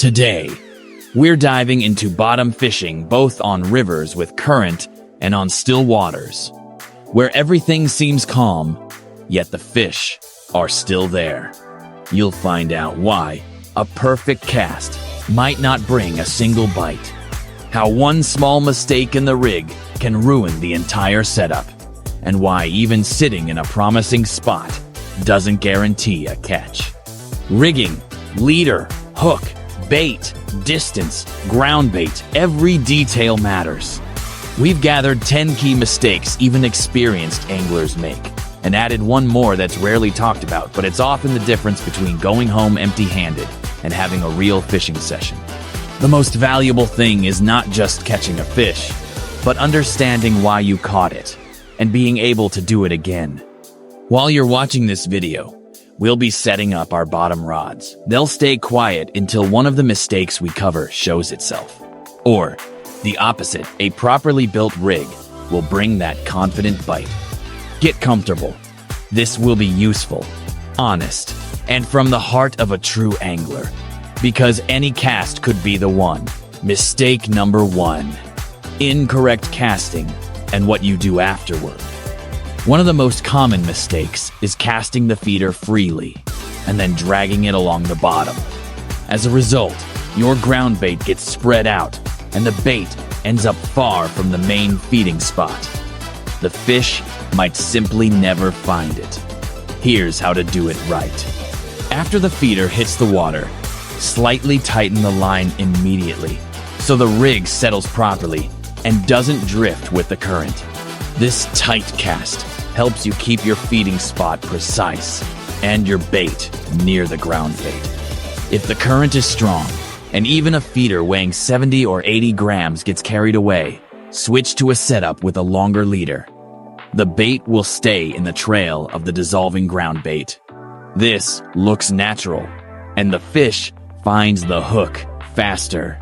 Today, we're diving into bottom fishing both on rivers with current and on still waters, where everything seems calm, yet the fish are still there. You'll find out why a perfect cast might not bring a single bite, how one small mistake in the rig can ruin the entire setup, and why even sitting in a promising spot doesn't guarantee a catch. Rigging, leader, hook, bait, distance, ground bait, every detail matters. We've gathered 10 key mistakes even experienced anglers make, and added one more that's rarely talked about, but it's often the difference between going home empty-handed and having a real fishing session. The most valuable thing is not just catching a fish, but understanding why you caught it, and being able to do it again. While you're watching this video, we'll be setting up our bottom rods. They'll stay quiet until one of the mistakes we cover shows itself. Or, the opposite, a properly built rig will bring that confident bite. Get comfortable. This will be useful, honest, and from the heart of a true angler. Because any cast could be the one. Mistake number 1. Incorrect casting and what you do afterward. One of the most common mistakes is casting the feeder freely and then dragging it along the bottom. As a result, your ground bait gets spread out and the bait ends up far from the main feeding spot. The fish might simply never find it. Here's how to do it right. After the feeder hits the water, slightly tighten the line immediately so the rig settles properly and doesn't drift with the current. This tight cast helps you keep your feeding spot precise and your bait near the ground bait. If the current is strong and even a feeder weighing 70 or 80 grams gets carried away, switch to a setup with a longer leader. The bait will stay in the trail of the dissolving ground bait. This looks natural, and the fish finds the hook faster.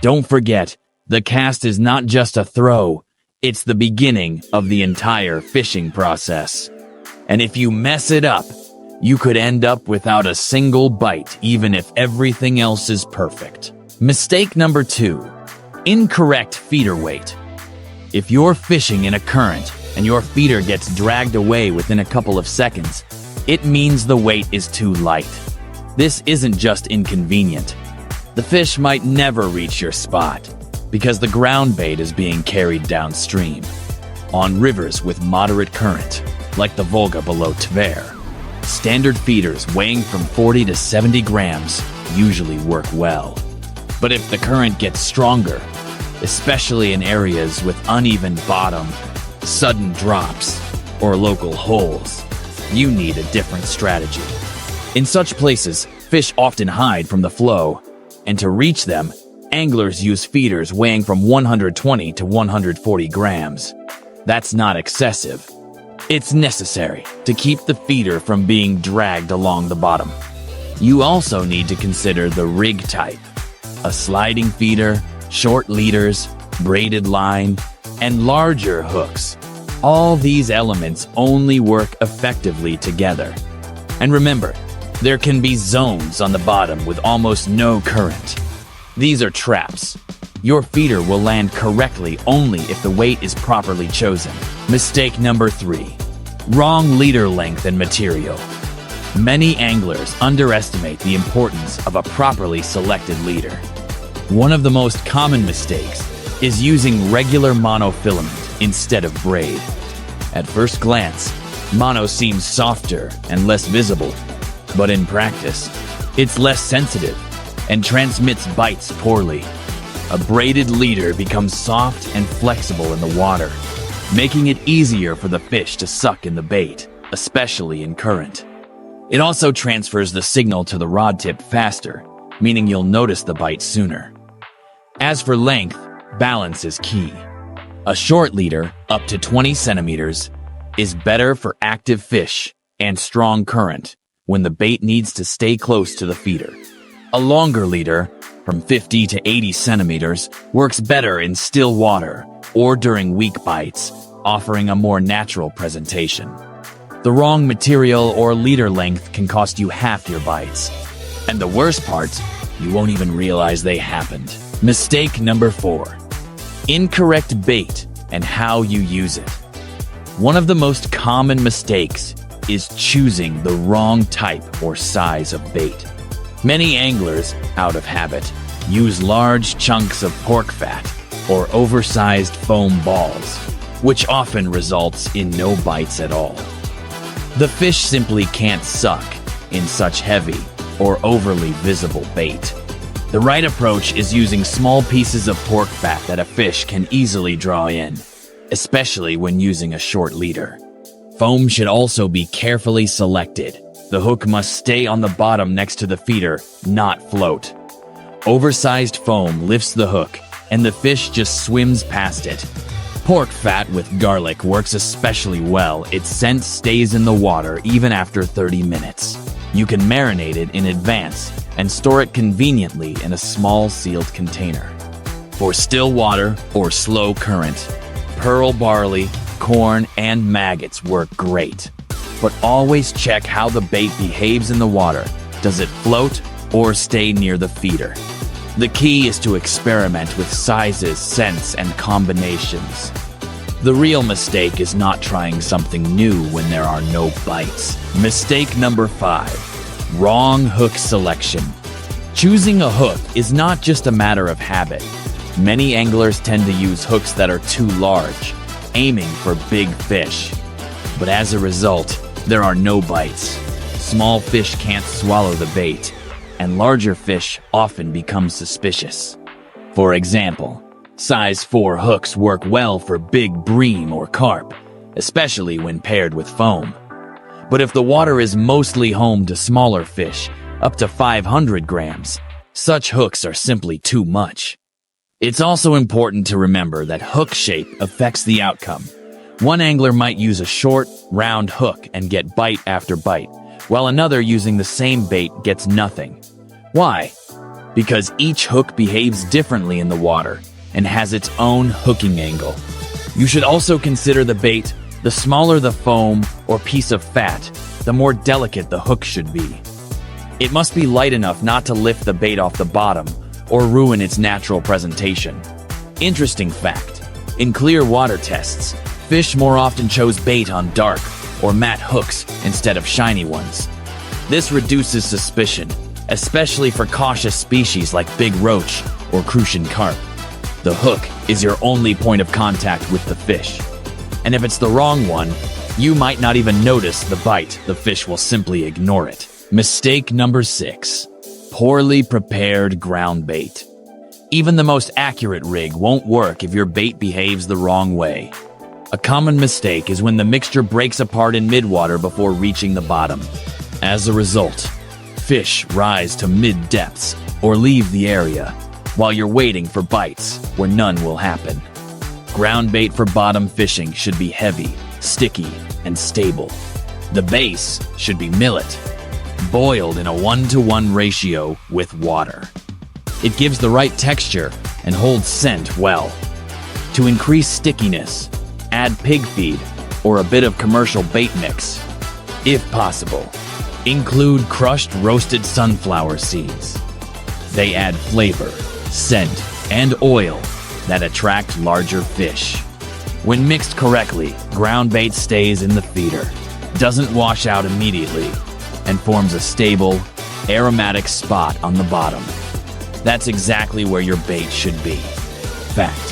Don't forget, the cast is not just a throw, it's the beginning of the entire fishing process. And if you mess it up, you could end up without a single bite even if everything else is perfect. Mistake number 2. Incorrect feeder weight. If you're fishing in a current and your feeder gets dragged away within a couple of seconds, it means the weight is too light. This isn't just inconvenient. The fish might never reach your spot because the ground bait is being carried downstream. On rivers with moderate current, like the Volga below Tver, standard feeders weighing from 40 to 70 grams usually work well. But if the current gets stronger, especially in areas with uneven bottom, sudden drops, or local holes, you need a different strategy. In such places, fish often hide from the flow, and to reach them, anglers use feeders weighing from 120 to 140 grams. That's not excessive. It's necessary to keep the feeder from being dragged along the bottom. You also need to consider the rig type. A sliding feeder, short leaders, braided line, and larger hooks. All these elements only work effectively together. And remember, there can be zones on the bottom with almost no current. These are traps. Your feeder will land correctly only if the weight is properly chosen. Mistake number 3. Wrong leader length and material. Many anglers underestimate the importance of a properly selected leader. One of the most common mistakes is using regular monofilament instead of braid. At first glance, mono seems softer and less visible, but in practice, it's less sensitive and transmits bites poorly. A braided leader becomes soft and flexible in the water, making it easier for the fish to suck in the bait, especially in current. It also transfers the signal to the rod tip faster, meaning you'll notice the bite sooner. As for length, balance is key. A short leader, up to 20 centimeters, is better for active fish and strong current when the bait needs to stay close to the feeder. A longer leader, from 50 to 80 centimeters, works better in still water or during weak bites, offering a more natural presentation. The wrong material or leader length can cost you half your bites. And the worst part, You won't even realize they happened. Mistake number 4. Incorrect bait and how you use it. One of the most common mistakes is choosing the wrong type or size of bait. Many anglers, out of habit, use large chunks of pork fat or oversized foam balls, which often results in no bites at all. The fish simply can't suck in such heavy or overly visible bait. The right approach is using small pieces of pork fat that a fish can easily draw in, especially when using a short leader. Foam should also be carefully selected. The hook must stay on the bottom next to the feeder, not float. Oversized foam lifts the hook, and the fish just swims past it. Pork fat with garlic works especially well. Its scent stays in the water even after 30 minutes. You can marinate it in advance and store it conveniently in a small sealed container. For still water or slow current, pearl barley, corn, and maggots work great. But always check how the bait behaves in the water. Does it float or stay near the feeder? The key is to experiment with sizes, scents, and combinations. The real mistake is not trying something new when there are no bites. Mistake number 5. Wrong hook selection. Choosing a hook is not just a matter of habit. Many anglers tend to use hooks that are too large, aiming for big fish. But as a result, there are no bites. Small fish can't swallow the bait, and larger fish often become suspicious. For example, size 4 hooks work well for big bream or carp, especially when paired with foam. But if the water is mostly home to smaller fish, up to 500 grams, such hooks are simply too much. It's also important to remember that hook shape affects the outcome. One angler might use a short, round hook and get bite after bite, while another using the same bait gets nothing. Why? Because each hook behaves differently in the water and has its own hooking angle. You should also consider the bait. The smaller the foam or piece of fat, the more delicate the hook should be. It must be light enough not to lift the bait off the bottom or ruin its natural presentation. Interesting fact, in clear water tests, fish more often chose bait on dark or matte hooks instead of shiny ones. This reduces suspicion, especially for cautious species like big roach or crucian carp. The hook is your only point of contact with the fish. And if it's the wrong one, you might not even notice the bite. The fish will simply ignore it. Mistake number 6. Poorly prepared ground bait. Even the most accurate rig won't work if your bait behaves the wrong way. A common mistake is when the mixture breaks apart in midwater before reaching the bottom. As a result, fish rise to mid-depths or leave the area, while you're waiting for bites where none will happen. Ground bait for bottom fishing should be heavy, sticky, and stable. The base should be millet, boiled in a 1-to-1 ratio with water. It gives the right texture and holds scent well. To increase stickiness, add pig feed or a bit of commercial bait mix. If possible, include crushed roasted sunflower seeds. They add flavor, scent, and oil that attract larger fish. When mixed correctly, ground bait stays in the feeder, doesn't wash out immediately, and forms a stable, aromatic spot on the bottom. That's exactly where your bait should be. Fact: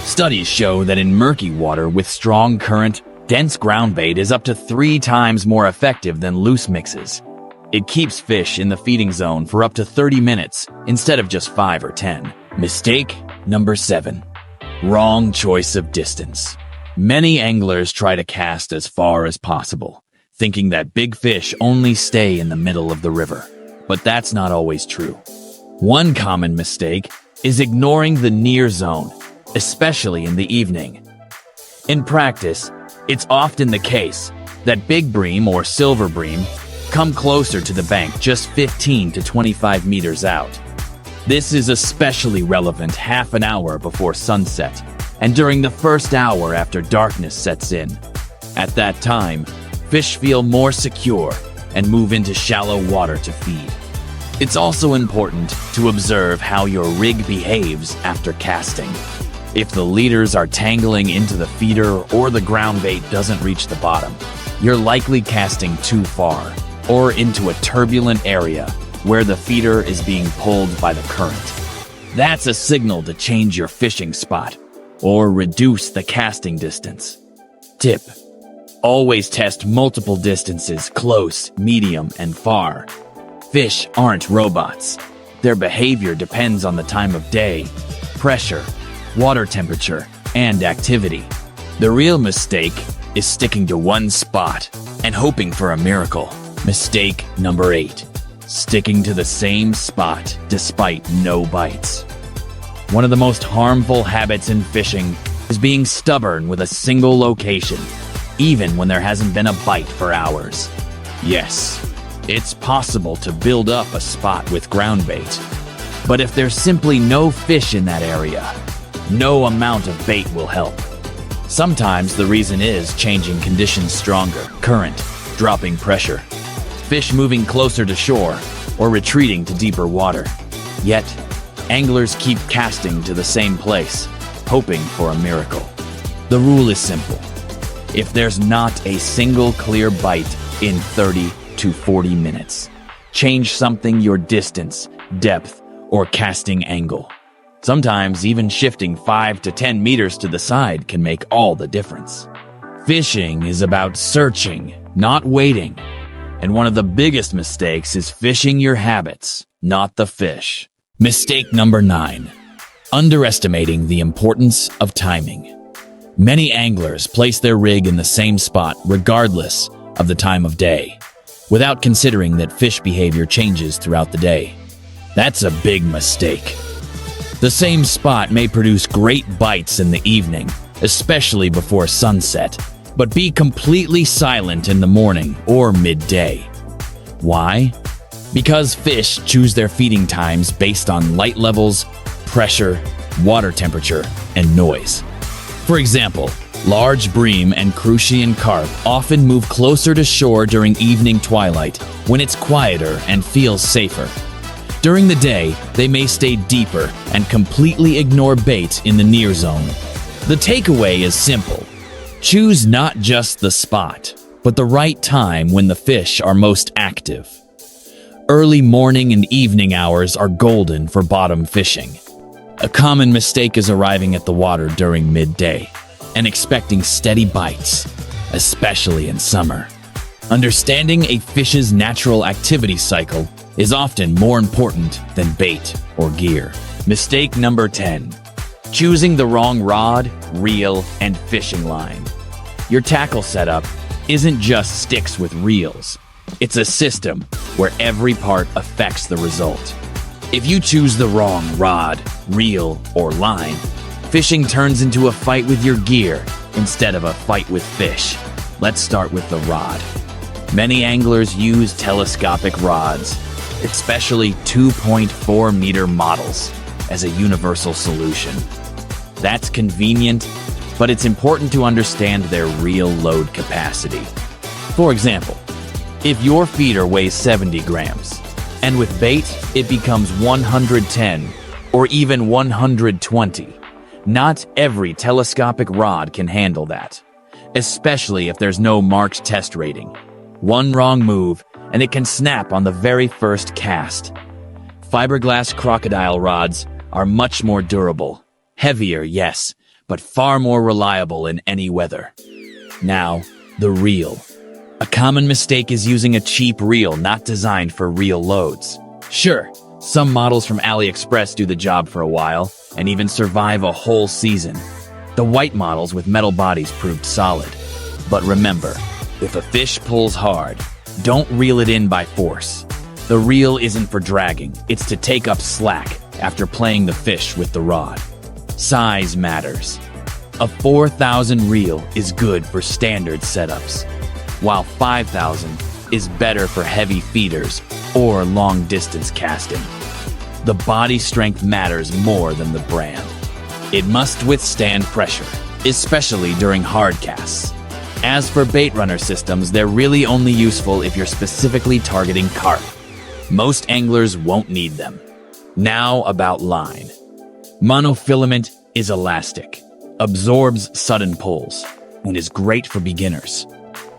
studies show that in murky water with strong current, dense ground bait is up to 3 times more effective than loose mixes. It keeps fish in the feeding zone for up to 30 minutes instead of just 5 or 10. Mistake number 7. Wrong choice of distance. Many anglers try to cast as far as possible, thinking that big fish only stay in the middle of the river. But that's not always true. One common mistake is ignoring the near zone, especially in the evening. In practice, it's often the case that big bream or silver bream come closer to the bank just 15 to 25 meters out. This is especially relevant half an hour before sunset and during the first hour after darkness sets in. At that time, fish feel more secure and move into shallow water to feed. It's also important to observe how your rig behaves after casting. If the leaders are tangling into the feeder or the ground bait doesn't reach the bottom, you're likely casting too far or into a turbulent area where the feeder is being pulled by the current. That's a signal to change your fishing spot or reduce the casting distance. Tip: always test multiple distances, close, medium, and far. Fish aren't robots. Their behavior depends on the time of day, pressure, water temperature, and activity. The real mistake is sticking to one spot and hoping for a miracle. Mistake number 8. Sticking to the same spot despite no bites. One of the most harmful habits in fishing is being stubborn with a single location, even when there hasn't been a bite for hours. Yes, it's possible to build up a spot with ground bait, but if there's simply no fish in that area, no amount of bait will help. Sometimes the reason is changing conditions stronger, current, dropping pressure, fish moving closer to shore, or retreating to deeper water. Yet, anglers keep casting to the same place, hoping for a miracle. The rule is simple. If there's not a single clear bite in 30 to 40 minutes, change something: your distance, depth, or casting angle. Sometimes even shifting 5 to 10 meters to the side can make all the difference. Fishing is about searching, not waiting. And one of the biggest mistakes is fishing your habits, not the fish. Mistake number 9. Underestimating the importance of timing. Many anglers place their rig in the same spot regardless of the time of day, without considering that fish behavior changes throughout the day. That's a big mistake. The same spot may produce great bites in the evening, especially before sunset, but be completely silent in the morning or midday. Why? Because fish choose their feeding times based on light levels, pressure, water temperature, and noise. For example, large bream and crucian carp often move closer to shore during evening twilight when it's quieter and feels safer. During the day, they may stay deeper and completely ignore bait in the near zone. The takeaway is simple. Choose not just the spot, but the right time when the fish are most active. Early morning and evening hours are golden for bottom fishing. A common mistake is arriving at the water during midday and expecting steady bites, especially in summer. Understanding a fish's natural activity cycle is often more important than bait or gear. Mistake number 10. Choosing the wrong rod, reel, and fishing line. Your tackle setup isn't just sticks with reels. It's a system where every part affects the result. If you choose the wrong rod, reel, or line, fishing turns into a fight with your gear instead of a fight with fish. Let's start with the rod. Many anglers use telescopic rods, especially 2.4 meter models, as a universal solution. That's convenient, but it's important to understand their real load capacity. For example, if your feeder weighs 70 grams, and with bait it becomes 110 or even 120, not every telescopic rod can handle that, especially if there's no marked test rating. One wrong move, and it can snap on the very first cast. Fiberglass crocodile rods are much more durable. Heavier, yes, but far more reliable in any weather. Now, the reel. A common mistake is using a cheap reel not designed for real loads. Sure, some models from AliExpress do the job for a while and even survive a whole season. The white models with metal bodies proved solid. But remember, if a fish pulls hard, don't reel it in by force. The reel isn't for dragging, it's to take up slack after playing the fish with the rod. Size matters. A 4,000 reel is good for standard setups, while 5,000 is better for heavy feeders or long-distance casting. The body strength matters more than the brand. It must withstand pressure, especially during hard casts. As for bait runner systems, they're really only useful if you're specifically targeting carp. Most anglers won't need them. Now about line. Monofilament is elastic, absorbs sudden pulls, and is great for beginners.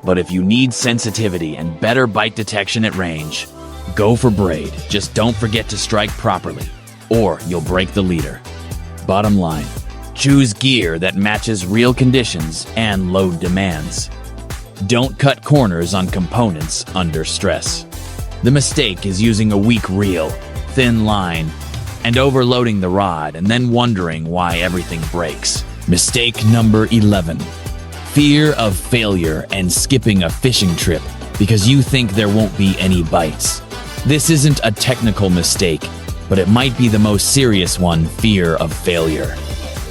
But if you need sensitivity and better bite detection at range, go for braid. Just don't forget to strike properly, or you'll break the leader. Bottom line, choose gear that matches real conditions and load demands. Don't cut corners on components under stress. The mistake is using a weak reel, thin line, and overloading the rod and then wondering why everything breaks. Mistake number 11. Fear of failure and skipping a fishing trip because you think there won't be any bites. This isn't a technical mistake, but it might be the most serious one: fear of failure.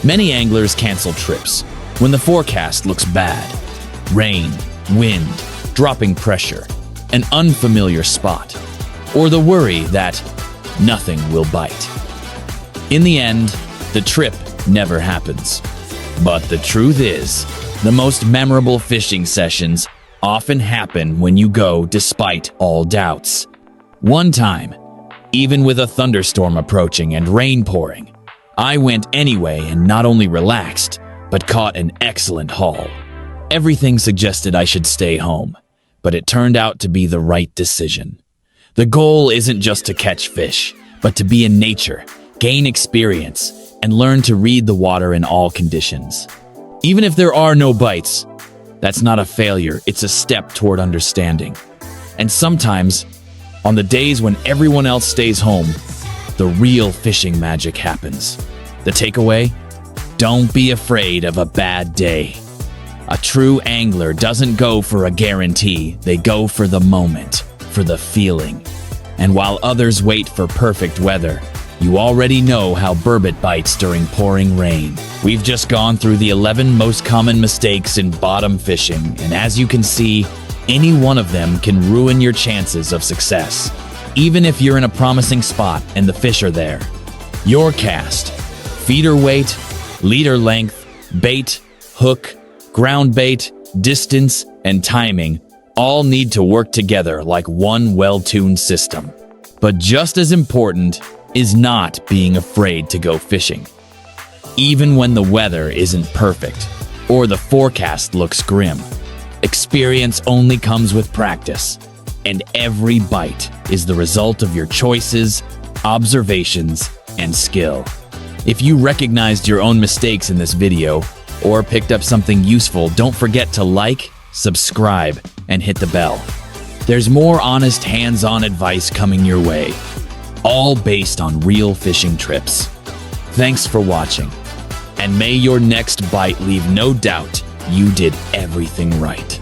Many anglers cancel trips when the forecast looks bad. Rain, wind, dropping pressure, an unfamiliar spot, or the worry that nothing will bite. In the end, the trip never happens. But the truth is, the most memorable fishing sessions often happen when you go despite all doubts. One time, even with a thunderstorm approaching and rain pouring, I went anyway and not only relaxed, but caught an excellent haul. Everything suggested I should stay home, but it turned out to be the right decision. The goal isn't just to catch fish, but to be in nature, gain experience, and learn to read the water in all conditions. Even if there are no bites, that's not a failure, it's a step toward understanding. And sometimes, on the days when everyone else stays home, the real fishing magic happens. The takeaway? Don't be afraid of a bad day. A true angler doesn't go for a guarantee, they go for the moment, for the feeling. And while others wait for perfect weather, you already know how burbot bites during pouring rain. We've just gone through the 11 most common mistakes in bottom fishing, and as you can see, any one of them can ruin your chances of success, even if you're in a promising spot and the fish are there. Your cast, feeder weight, leader length, bait, hook, ground bait, distance, and timing all need to work together like one well-tuned system. But just as important is not being afraid to go fishing. Even when the weather isn't perfect or the forecast looks grim, experience only comes with practice, and every bite is the result of your choices, observations, and skill. If you recognized your own mistakes in this video or picked up something useful, don't forget to like, subscribe, and hit the bell. There's more honest, hands-on advice coming your way, all based on real fishing trips. Thanks for watching, and may your next bite leave no doubt you did everything right.